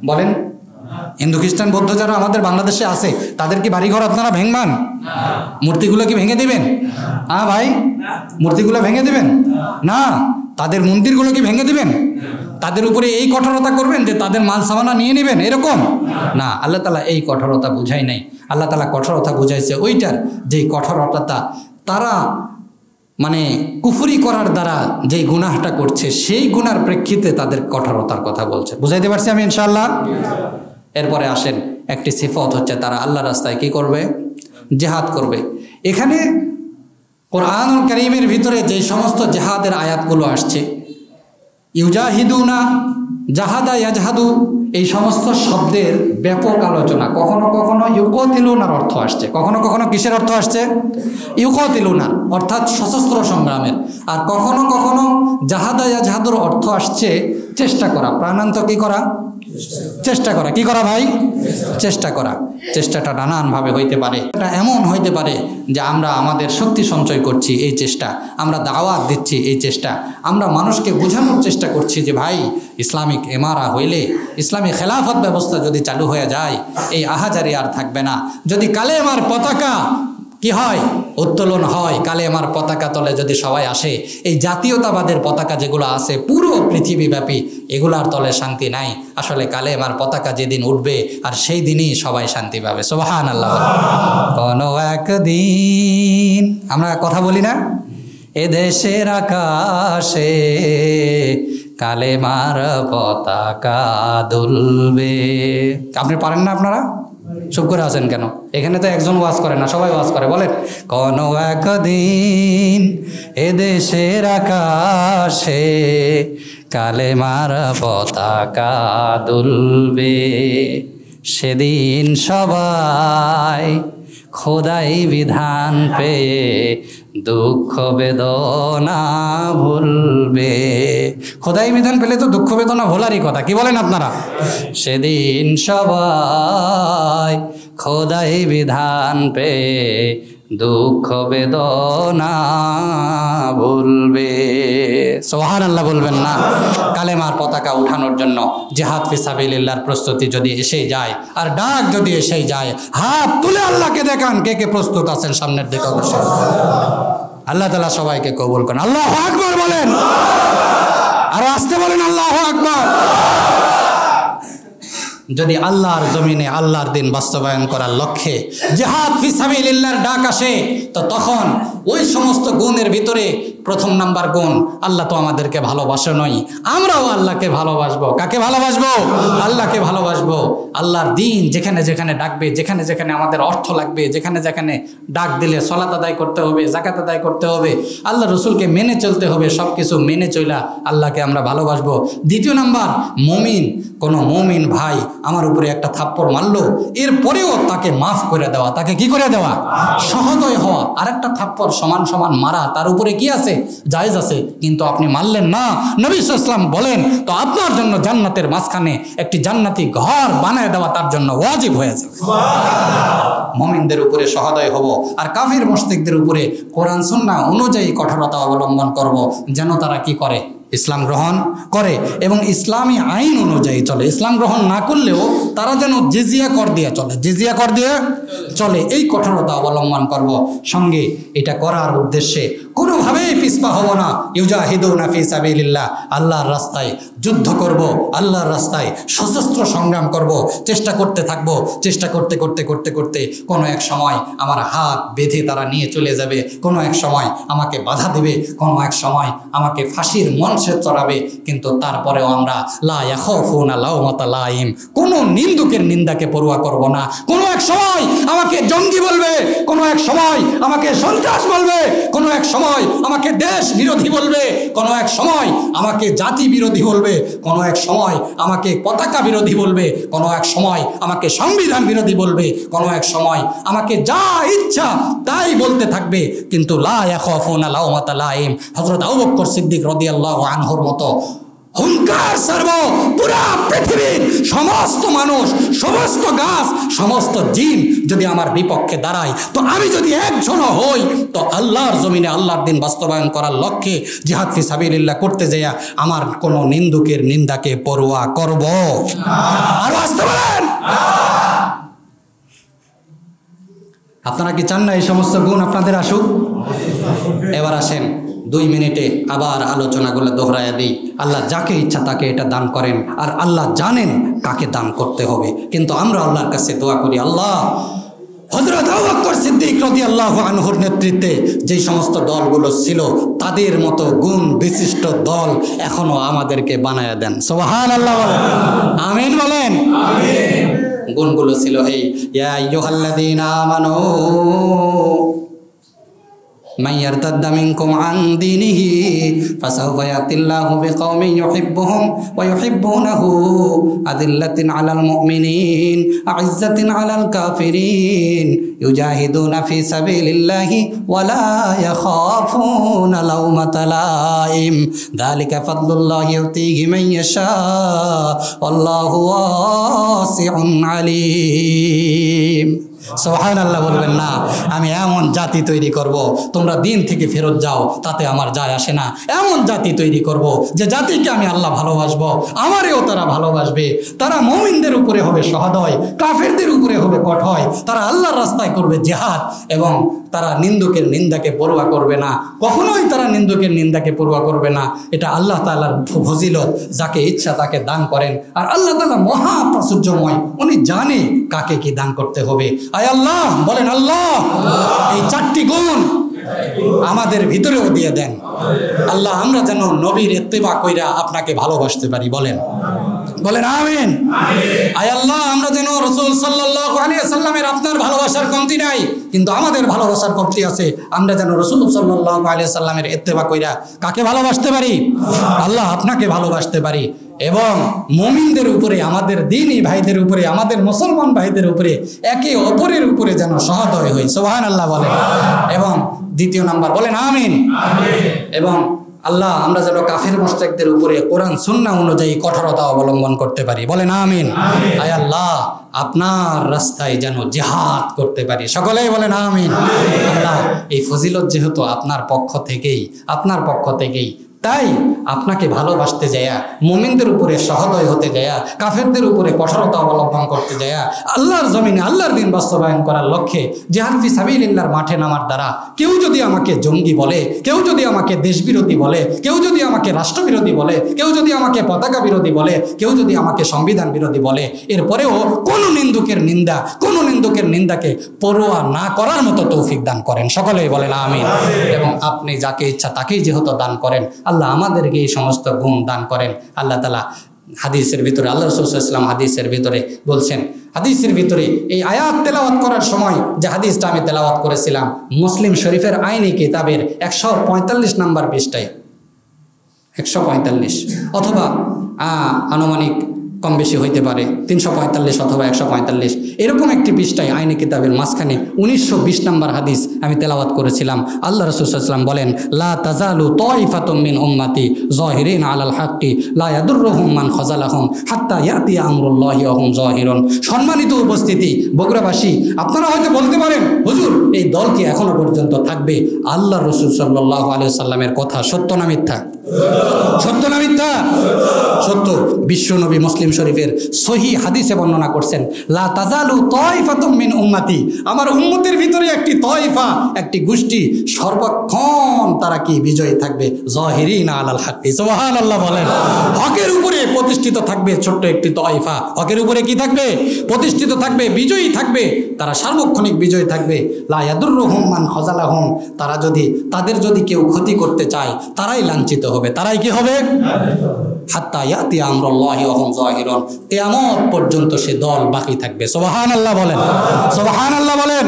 বলেন, হিন্দু খ্রিস্টান বৌদ্ধ যারা আমাদের বাংলাদেশে আছে, তাদের কি বাড়িঘর আপনারা ভেঙবান? মূর্তিগুলো কি ভেঙে দিবেন? হ্যাঁ ভাই, মূর্তিগুলো ভেঙে দিবেন না? তাদের মন্দিরগুলো কি ভেঙে দিবেন? তাদের উপরে এই কঠোরতা করবেন যে তাদের মাল সামানা নিয়ে নেবেন, এরকম না। আল্লাহ তাআলা এই কঠোরতা বুঝাই নাই। আল্লাহ তাআলা কঠোরতা বুঝাইছে ওইটার, যে কঠোরতা তারা মানে কুফরি করার দ্বারা যে গুনাহটা করছে, সেই গুনার প্রেক্ষিতে তাদের কঠোরতার কথা বলছে। বুঝাইতে পারছি আমি ইনশাআল্লাহ? এরপরে আসেন, একটি সিফত হচ্ছে তারা আল্লাহর রাস্তায় কি করবে? জিহাদ করবে। এখানে কোরআনুল কারীমের ভিতরে যে সমস্ত জিহাদের আয়াতগুলো আসছে, ইউজাহিদুনা, জাহাদা ইয়াজহাদু, এই সমস্ত শব্দের ব্যাপক আলোচনা। কখনো কখনো ইউকতিলুনার অর্থ আসছে, কখনো কখনো কিসের অর্থ আসছে? ইউকতিলুনার অর্থাৎ সশস্ত্র সংগ্রামের। আর কখনো কখনো জাহাদা ইয়াজহাদুর অর্থ আসছে চেষ্টা করা, প্রাণান্ত কি করা? চেষ্টা করা। কি করা ভাই? চেষ্টা করা। চেষ্টাটা নানানভাবে হইতে পারে। এটা এমন হইতে পারে যে আমরা আমাদের শক্তি সঞ্চয় করছি, এই চেষ্টা, আমরা দাওয়াত দিচ্ছি, এই চেষ্টা, আমরা মানুষকে বোঝানোর চেষ্টা করছি যে ভাই ইসলামিক এমারা হইলে, ইসলামী খেলাফত ব্যবস্থা যদি চালু হয়ে যায়, এই আহাজারি আর থাকবে না। যদি কালেমার পতাকা কি হয়? উত্তোলন হয়, কালেমার পতাকা তলে যদি সবাই আসে, এই জাতীয়তাবাদের পতাকা যেগুলো আছে পুরো পৃথিবীব্যাপী, এগুলার তলে শান্তি নাই। আসলে কালেমার পতাকা যেদিন উঠবে আর সেই দিনই সবাই শান্তি পাবে। সুবহানাল্লাহ। কোনো একদিন আমরা কথা বলি না, এদেশের আকাশে কালেমার পতাকা দুলবে। আপনি পারেন না? আপনারা চুপ করে আছেন কেন? এখানে তো একজন ওয়াজ করে না, সবাই ওয়াজ করে। বলেন, কোনো একদিন এদেশের আকাশে কালেমার পতাকা দুলবে, সেদিন সবাই খোদাই বিধান পেয়ে দুঃখ বেদনা ভুলবে। খোদাই বিধান পেলে তো দুঃখ বেদনা ভোলারই কথা। কি বলেন আপনারা? সেদিন সবাই খোদাই বিধান পেয়ে দুঃখ বেদনা ভুলবে। সুবহানাল্লাহ বলবেন না? কালেমার পতাকা উঠানোর জন্য জিহাদ ফি সাবিলিল্লাহর প্রস্তুতি যদি এসে যায়, আর ডাক যদি এসে যায়, হাত তুলে আল্লাহকে দেখান কে কে প্রস্তুত আছেন সামনের দিকে অগ্রসর। আল্লাহ তাআলা সবাইকে কবুল করেন। আল্লাহু আকবার বলেন, আর আসতে বলেন আল্লাহু আকবার। যদি আল্লাহর জমিনে আল্লাহর দিন বাস্তবায়ন করার লক্ষ্যে জিহাদ ফি সাবিলিল্লাহর ডাক আসে, তো তখন ওই সমস্ত গুণের ভিতরে প্রথম নাম্বার গুণ, আল্লাহ তো আমাদেরকে ভালোবাসে নয়, আমরাও আল্লাহকে ভালোবাসবো। কাকে ভালোবাসবো? আল্লাহকে ভালোবাসবো। আল্লাহর দিন যেখানে যেখানে ডাকবে, যেখানে যেখানে আমাদের অর্থ লাগবে, যেখানে যেখানে ডাক দিলে সালাত আদায় করতে হবে, যাকাত আদায় করতে হবে, আল্লাহ রসুলকে মেনে চলতে হবে, সব কিছু মেনে চলা আল্লাহকে আমরা ভালোবাসবো। দ্বিতীয় নাম্বার, মুমিন, কোনো মুমিন ভাই আমার উপরে একটা থাপ্পড় মারলো, এরপরেও তাকে মাফ করে দেওয়া। তাকে কি করে দেওয়া? সহদয় হওয়া। আরেকটা থাপ্পড় সমান সমান মারা তার উপরে কি আছে? জায়েজ আছে। কিন্তু আপনি মারলেন না, নবী সাল্লাল্লাহু আলাইহি ওয়াসাল্লাম বলেন, তো আপনার জন্য জান্নাতের মাঝখানে একটি জান্নাতি ঘর বানায় দেওয়া তার জন্য ওয়াজিব হয়ে যাবে। মুমিনদের উপরে সহদয় হব, আর কাফির মুশরিকদের উপরে কোরআন সুন্নাহ অনুযায়ী কঠোরতা অবলম্বন করব, যেন তারা কি করে? ইসলাম গ্রহণ করে এবং ইসলামী আইন অনুযায়ী চলে। ইসলাম গ্রহণ না করলেও তারা যেন জিজিয়া কর দিয়ে চলে, জিজিয়া কর দিয়ে চলে, এই কঠোরতা অবলম্বন করব। সঙ্গে এটা করার উদ্দেশ্যে কোনোভাবেই পিছপা হব না। ইউজাহিদুনা ফি সাবিলিল্লাহ, আল্লাহর রাস্তায় যুদ্ধ করব, আল্লাহর রাস্তায় সশস্ত্র সংগ্রাম করব, চেষ্টা করতে থাকবো। চেষ্টা করতে করতে করতে করতে কোনো এক সময় আমার হাত বেঁধে তারা নিয়ে চলে যাবে, কোনো এক সময় আমাকে বাধা দেবে, কোনো এক সময় আমাকে ফাঁসির মঞ্চে চড়াবে। কিন্তু তারপরেও আমরা লা ইয়াখাফুনা লাওমাতা লাইম, কোনো নিন্দুকের নিন্দাকে পরোয়া করব না। কোনো এক সময় আমাকে জঙ্গি বলবে, কোনো এক সময় আমাকে সন্ত্রাস বলবে, কোনো এক সময় আমাকে দেশ বিরোধী বলবে, কোনো এক সময় আমাকে জাতি বিরোধী বলবে, কোনো এক সময় আমাকে পতাকা বিরোধী বলবে, কোনো এক সময় আমাকে সংবিধান বিরোধী বলবে, কোনো এক সময় আমাকে যা ইচ্ছা তাই বলতে থাকবে। কিন্তু লা ইয়াখাফুনা লাওমাতা লাইম, হযরত আবু বকর সিদ্দিক রাদিয়াল্লাহু আনহুর মতো হুঙ্কার ছাড়ব পুরা পৃথিবীর সমস্ত মানুষ, সমস্ত গাছ, সমস্ত জিন যদি আমার বিপক্ষে দাঁড়ায়, তো আমি যদি একজনও হই, তো আল্লাহর জমিনে আল্লাহর দিন বাস্তবায়ন করার লক্ষ্যে জিহাদ ফি সাবিলিল্লাহ করতে যাইয়া আমার কোনো নিন্দুকের নিন্দাকে পরোয়া করব আর আসতে বলেন। আপনারা কি চান না এই সমস্ত গুণ আপনাদের আসুক? এবার আসেন 2 মিনিটে আবার আলোচনাগুলো দোহরায়া দিই। আল্লাহ যাকে ইচ্ছা তাকে এটা দান করেন, আর আল্লাহ জানেন কাকে দান করতে হবে। কিন্তু আমরা আল্লাহর কাছে দোয়া করি, আল্লাহ হযরত আবু বকর সিদ্দিক রাদিয়াল্লাহু আনহুর নেতৃত্বে যে সমস্ত দলগুলো ছিল তাদের মতো গুণ বিশিষ্ট দল এখনো আমাদেরকে বানায়া দেন। সুবহানাল্লাহ বলেন, আমিন বলেন, আমিন। গুণগুলো ছিল এই, ইয়া আইয়ুহাল্লাযীনা আমানু মান ইয়ারতাদ্দা মিনকুম আন দীনিহি ফাসাউফা ইয়াতিল্লাহু বিকওমিন ইউহিব্বুহুম ওয়া ইউহিব্বুনাহু আযিল্লাতিন আলাল মুমিনিন আ'ইজ্জাতিন আলাল কাফিরিন ইউজাহিদুনা ফি সাবিলিল্লাহি ওয়া লা ইয়াখাফুনা লাওমাতা লাইম যালিকা ফাদলুল্লাহি ইউতিহি মান ইয়াশা আল্লাহু ওয়াসিউন আলিম। সুবহানাল্লাহ বলবেন না? আমি এমন জাতি তৈরি করব, তোমরা দিন থেকে ফেরত যাও তাতে আমার যায় আসে না। এমন জাতি তৈরি করব যে জাতিকে আমি আল্লাহ ভালোবাসবো, আমারেও তারা ভালোবাসবে। তারা মুমিনদের উপরে হবে সহদয়, কাফেরদের উপরে হবে কঠয়। তারা আল্লাহর রাস্তায় করবে জিহাদ এবং তারা নিন্দুকের নিন্দাকে পরোয়া করবে না। কখনোই তারা নিন্দুকের নিন্দাকে পরোয়া করবে না। এটা আল্লাহ তাআলার ফজিলত, যাকে ইচ্ছা তাকে দান করেন। আর আল্লাহ তাআলা মহা প্রাচুর্যময়, উনি জানে কাকে কি দান করতে হবে। আয় আল্লাহ বলেন, আল্লাহ এই 4টি গুণ আমাদের ভিতরেও দিয়ে দেন। আল্লাহ আমরা যেন নবীর ইত্তেবা কইরা আপনাকে ভালোবাসতে পারি। বলেন বলেন আমিন। আয় আল্লাহ আমরা যেন রাসূল সাল্লাল্লাহু আলাইহি ওয়াসাল্লামের আপনার ভালোবাসার কমতি নাই, কিন্তু আমাদের ভালোবাসার কমতি আছে। আমরা যেন রাসূল সাল্লাল্লাহু আলাইহি ওয়াসাল্লামের ইত্তেবা কইরা কাকে ভালোবাসতে পারি? আল্লাহ আপনাকে ভালোবাসতে পারি। এবং মুমিনদের উপরে, আমাদের দ্বীনী ভাইদের উপরে, আমাদের মুসলমান ভাইদের উপরে, একে অপরের উপরে যেন সহদয় হই। সুবহানাল্লাহ বলেন। এবং দ্বিতীয় নাম্বার বলেন আমিন। এবং আল্লাহ আমরা যেন কাফের মুশরিকদের উপরে কোরআন সুন্নাহ অনুযায়ী কঠোরতা অবলম্বন করতে পারি। বলেন আমিন। আয় আল্লাহ আপনার রাস্তায় যেন জিহাদ করতে পারি। সকলেই বলেন আমিন। আল্লাহ এই ফজিলত যেহেতু আপনার পক্ষ থেকেই, তাই আপনাকে ভালোবাসতে যায়া, মুমিনদের উপরে সহদয় হতে যায়া, কাফেরদের উপরে কঠোরতা অবলম্বন করতে যায়া, আল্লাহর জমিনে আল্লাহর দিন বাস্তবায়ন করার লক্ষ্যে জিহাদ ফি সাবিলিল্লাহর মাঠে নামার দ্বারা কেউ যদি আমাকে জঙ্গি বলে, কেউ যদি আমাকে দেশবিরোধী বলে, কেউ যদি আমাকে রাষ্ট্রবিরোধী বলে, কেউ যদি আমাকে পতাকা বিরোধী বলে, কেউ যদি আমাকে সংবিধান বিরোধী বলে, এরপরেও কোনো নিন্দুকের নিন্দাকে পরোয়া না করার মতো তৌফিক দান করেন। সকলেই বলেন আমিন। এবং আপনি যাকে ইচ্ছা তাকেই যেহেতু দান করেন, আল্লাহ আমাদেরকে এই সমস্ত গুণ দান করেন। আল্লাহ তাআলা হাদিসের ভিতরে, আল্লাহ রাসূল সাল্লাল্লাহু আলাইহি ওয়াসাল্লাম হাদিসের ভিতরে বলছেন, হাদিসের ভিতরে এই আয়াত তেলাওয়াত করার সময় যে হাদিসটা আমি তেলাওয়াত করেছিলাম, মুসলিম শরীফের আইনি কিতাবের 145 নম্বর পৃষ্ঠায়, 145 অথবা আনুমানিক কম বেশি হইতে পারে 345 অথবা 145, এরকম একটি পৃষ্ঠায় আইনি কিতাবের মাঝখানে 1920 নম্বর হাদিস আমি তেলাওয়াত করেছিলাম। আল্লাহ রাসূল সাল্লাল্লাহু আলাইহি ওয়াসাল্লাম বলেন, লা তাজালু তাইফাতুম মিন উম্মতি যাহিরিন আলাল হাক্কি লা ইয়াদুররুহুম মান খাযালাহুম হাত্তা ইয়াতি আমরুল্লাহি ওয়া হুম যাহিরুন। সম্মানিত উপস্থিতি, বগুড়াবাসী, আপনারা হয়তো বলতে পারেন, হুজুর এই দল কি এখনো পর্যন্ত থাকবে? আল্লাহ রাসূল সাল্লাল্লাহু আলাইহি ওয়াসাল্লামের কথা সত্য না মিথ্যা? সত্য না মিথ্যা? সত্য। বিশ্বনবী মুসলিম শরীফের সহিহ হাদিসে বর্ণনা করছেন, লা তাজালু তাইফাতুম মিন উম্মতি, আমার উম্মতের ভিতরে একটি তাইফা, একটি গোষ্ঠী সর্বক্ষণ তারা কি বিজয়ী থাকবে, যাহিরিনা আলাল হাক্কি। সুবহানাল্লাহ বলেন। হকের উপরে প্রতিষ্ঠিত থাকবে ছোট্ট একটি তাইফা, হকের উপরে কি থাকবে? প্রতিষ্ঠিত থাকবে, বিজয়ী থাকবে, তারা সার্বক্ষণিক বিজয়ী থাকবে। লা ইয়াদুররুহুম মান খাযালাহুম, তাদের যদি কেউ ক্ষতি করতে চায় তারাই লাঞ্ছিত হবে, তারাই কি হবে? হাত্তা ইয়াতি আমরুল্লাহি ওয়া হুম যাহিরুন, কিয়ামত পর্যন্ত সে দল বাকি থাকবে। সুবহানাল্লাহ বলেন। সুবহানাল্লাহ বলেন।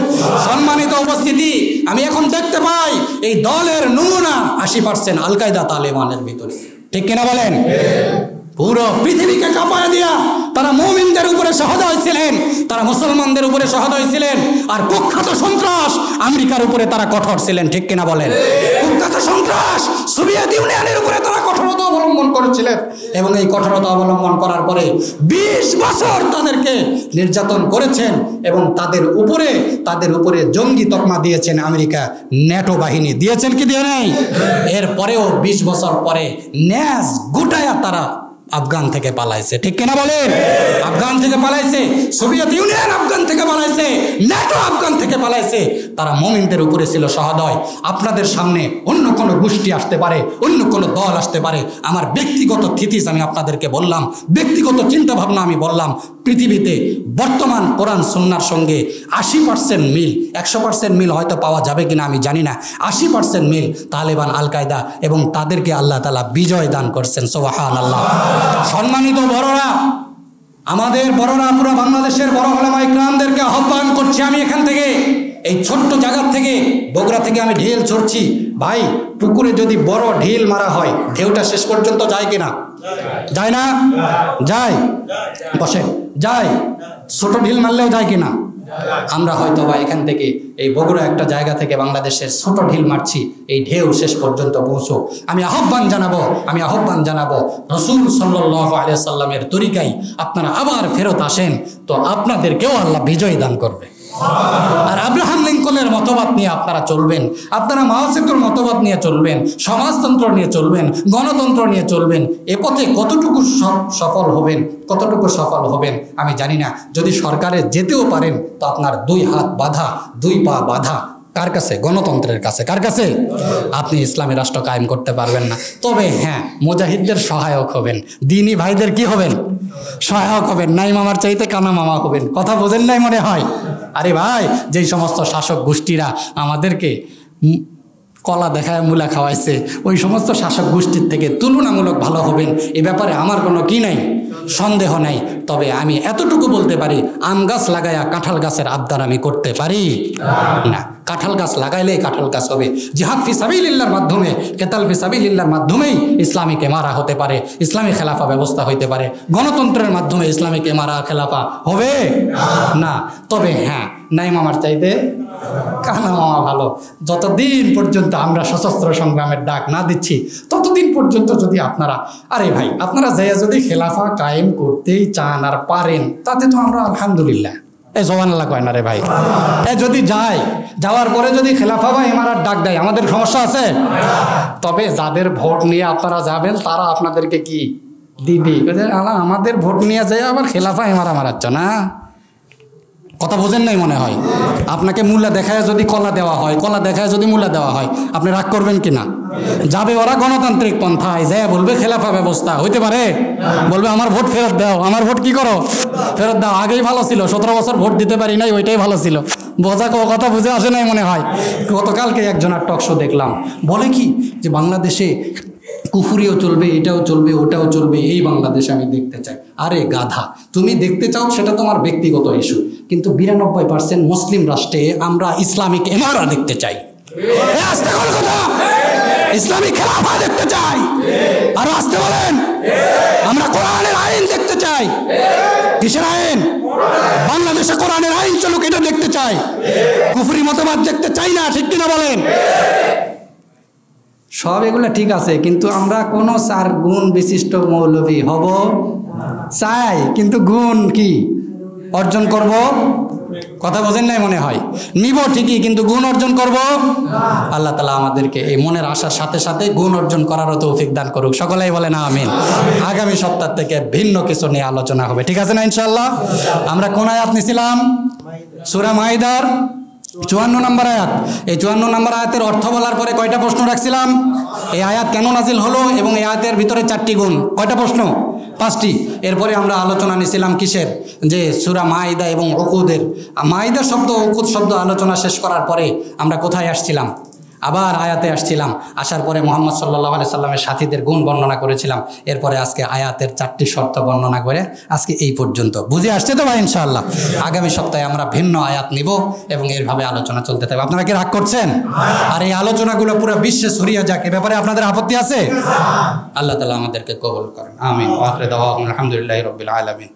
সম্মানিত উপস্থিতি, আমি এখন দেখতে পাই এই দলের নমুনা 80% আল কায়দা তালেবানের ভিতরে, ঠিক কিনা বলেন? পুরো পৃথিবীকে কাঁপায় দিয়া তারা মুমিনদের উপরে সহদয় ছিলেন, তারা মুসলমানদের উপরে সহদয় ছিলেন। আর কুখ্যাত সন্ত্রাস আমেরিকার উপরে তারা কঠোর ছিলেন, ঠিক কিনা বলেন? কুখ্যাত সন্ত্রাস সোভিয়েত ইউনিয়নের উপরে তারা কঠোরতা অবলম্বন করেছিলেন। এবং এই কঠোরতা অবলম্বন করার পরে 20 বছর তাদেরকে নির্যাতন করেছেন এবং তাদের উপরে জঙ্গি তকমা দিয়েছেন আমেরিকা, ন্যাটো বাহিনী দিয়েছেন কি দিয়ে নাই? এরপরেও 20 বছর পরে ন্যাস গুটায়া তারা আফগান থেকে পালাইছে, ঠিক কিনা বলেন? আফগান থেকে পালাইছে, সোভিয়েত ইউনিয়ন আফগান থেকে পালাইছে, ন্যাটো আফগান থেকে পালাইছে। তারা মুমিনদের উপরে ছিল সহদয়। আপনাদের সামনে অন্য কোনো গোষ্ঠী আসতে পারে, অন্য কোনো দল আসতে পারে। আমার ব্যক্তিগত থিসিস আমি আপনাদেরকে বললাম, ব্যক্তিগত চিন্তা ভাবনা আমি বললাম। পৃথিবীতে বর্তমান কোরআন সুন্নাহর সঙ্গে 80% মিল, 100% মিল হয়তো পাওয়া যাবে কিনা আমি জানি না, 80% মিল তালেবান, আল কায়দা, এবং তাদেরকে আল্লাহ তাআলা বিজয় দান করছেন। সুবহানাল্লাহ। সম্মানিত বড়রা, আমাদের বড়রা, পুরো বাংলাদেশের বড় উলামা ইকরামদেরকে আহ্বান করছি আমি এখান থেকে, এই ছোট্ট জায়গা থেকে বগুড়া থেকে আমি ঢিল ছড়ছি ভাই, পুকুরে যদি বড় ঢিল মারা হয় ঢেউটা শেষ পর্যন্ত যায় কিনা? যায় না? যায়। বসেন, যায়। ছোট ঢিল মারলেও যায় কিনা? আমরা হয়তো বা এখান থেকে এই বগুড়া একটা জায়গা থেকে বাংলাদেশের ছোট ঢিল মারছি, এই ঢেউ শেষ পর্যন্ত পৌঁছো। আমি আহ্বান জানাবো রাসূল সাল্লাল্লাহু আলাইহি সাল্লামের তরিকায় আপনারা আবার ফেরত আসেন, তো আপনাদেরকেও আল্লাহ বিজয় দান করবে। আর আব্রাহাম লিঙ্কনের মতবাদ নিয়ে আপনারা চলবেন, আপনারা মাও সেতুর মতবাদ নিয়ে চলবেন, সমাজতন্ত্র নিয়ে চলবেন, গণতন্ত্র নিয়ে চলবেন। এ পথে কতটুকু সফল হবেন আমি জানি না। যদি সরকারে যেতেও পারেন তো আপনার 2 হাত বাঁধা, 2 পা বাঁধা। কার কাছে? গণতন্ত্রের কাছে। কার কাছে? আপনি ইসলামী রাষ্ট্র কায়েম করতে পারবেন না। তবে হ্যাঁ, মুজাহিদদের সহায়ক হবেন, দ্বীনি ভাইদের কি হবেন? সহায়ক হবেন। নাই মামার চাইতে কানা মামা হবেন। কথা বোঝেন নাই মনে হয়? আরে ভাই, যেই সমস্ত শাসক গোষ্ঠীরা আমাদেরকে কলা দেখায় মূলা খাওয়াইছে, ওই সমস্ত শাসক গোষ্ঠীর থেকে তুলনামূলক ভালো হবেন, এ ব্যাপারে আমার কোনো কি নাই, সন্দেহ নাই। তবে আমি এতটুকু বলতে পারি, আম গাছ লাগায়া কাঁঠাল গাছের আবদার আমি করতে পারি না। কাঁঠাল গাছ লাগাইলে কাঁঠাল গাছ হবে। জিহাদ ফি সাবিলিল্লাহর মাধ্যমে, কেতাল ফি সাবিলিল্লাহর মাধ্যমেই ইসলামীকে মারা হতে পারে, ইসলামী খেলাফা ব্যবস্থা হইতে পারে। গণতন্ত্রের মাধ্যমে ইসলামীকে মারা খেলাফা হবে না। তবে হ্যাঁ, নাই মামার চাইতে কানা মামা ভালো। যতদিন পর্যন্ত আমরা সশস্ত্র সংগ্রামের ডাক না দিচ্ছি ততদিন পর্যন্ত যদি আপনারা, আরে ভাই, আপনারা যাইয়া যদি খেলাফা কায়েম করতেই চান আর পারেন, তাতে তো আমরা আলহামদুলিল্লাহ। জওয়ানাল্লাহ কয় না রে ভাই। যদি যাওয়ার পরে যদি খেলাফা বা ইমারাত ডাক দেয়, আমাদের সমস্যা আছে? তবে যাদের ভোট নিয়ে আপনারা যাবেন তারা আপনাদেরকে কি দিবি? আমাদের ভোট নিয়ে যায় আবার খেলাফা ইমারা মারাচ্ছ না। কথা বোঝেন নাই মনে হয়। আপনাকে মূলা দেখায় যদি কলা দেওয়া হয়, কলা দেখায় যদি মূলা দেওয়া হয়, আপনি রাগ করবেন কিনা? যাবে ওরা গণতান্ত্রিক পন্থায়, যায় বলবে খেলাফা ব্যবস্থা হইতে পারে, বলবে আমার ভোট ফেরত দাও। আমার ভোট কি করো? ফেরত দাও। আগেই ভালো ছিল, 17 বছর ভোট দিতে পারি নাই, ওইটাই ভালো ছিল। কথা বুঝে আসে নাই মনে হয়। গতকালকে একজনের টক শো দেখলাম, বলে কি যে বাংলাদেশে কুফুরিও চলবে, এটাও চলবে, ওটাও চলবে, এই বাংলাদেশ আমি দেখতে চাই। আরে গাধা, তুমি দেখতে চাও সেটা তোমার ব্যক্তিগত ইস্যু, কিন্তু 92% মুসলিম রাষ্ট্রে আমরা ইসলামিক ইমারা দেখতে চাই, ইসলামিক খেলাফা দেখতে চাই। আর আসতে বলেন, আমরা কোরআনের আইন দেখতে চাই। কিসের আইন? বাংলাদেশে কোরআনের আইন চলুক, এটা দেখতে চাই। কুফরি মতবাদ দেখতে চাই না, ঠিক কিনা বলেন? সব এগুলো ঠিক আছে, কিন্তু আমরা কোনো 4 গুণ বিশিষ্ট মৌলবী হব চাই, কিন্তু গুণ কি অর্জন করব? কথা বোঝেন নাই মনে হয়। নিব ঠিকই, কিন্তু গুণ অর্জন করব। আল্লাহ তাআলা আমাদেরকে এই মনের আশার সাথে সাথে গুণ অর্জন করারও তৌফিক দান করুক। সকলেই বলেন আমিন। আগামী সপ্তাহ থেকে ভিন্ন কিছু নিয়ে আলোচনা হবে, ঠিক আছে না ইনশাআল্লাহ? আমরা কোন আয়াত নিছিলাম? সূরা মাইদার 54 নম্বর আয়াত। এই 54 নম্বর আয়াতের অর্থ বলার পরে কয়টা প্রশ্ন রাখছিলাম? এই আয়াত কেন নাজিল হলো এবং এই আয়াতের ভিতরে 4টি গুণ। কয়টা প্রশ্ন? 5টি। এরপরে আমরা আলোচনা নিয়েছিলাম কিসের? যে সূরা মাইদা এবং উকুদের, মাইদা শব্দ, উকুদ শব্দ আলোচনা শেষ করার পরে আমরা কোথায় আসছিলাম? আবার আয়াতে আসছিলাম। আসার পরে মুহাম্মদ সাল্লাল্লাহু আলাইহি সাল্লামের সাথীদের গুণ বর্ণনা করেছিলাম। এরপরে আজকে আয়াতের 4টি শর্ত বর্ণনা করে আজকে এই পর্যন্ত। বুঝে আসছে তো ভাই ইনশাআল্লাহ? আগামী সপ্তাহে আমরা ভিন্ন আয়াত নিব এবং এরভাবে আলোচনা চলতে থাকবে। আপনারা কি রাগ করছেন? আর এই আলোচনাগুলো পুরো বিশ্বে ছড়িয়ে যাক, এ ব্যাপারে আপনাদের আপত্তি আছে? আল্লাহ তাআলা আমাদেরকে কবুল করেন, আমিন। ওয়া আখিরু দাওয়ানা আলহামদুলিল্লাহি রাব্বিল আলামিন।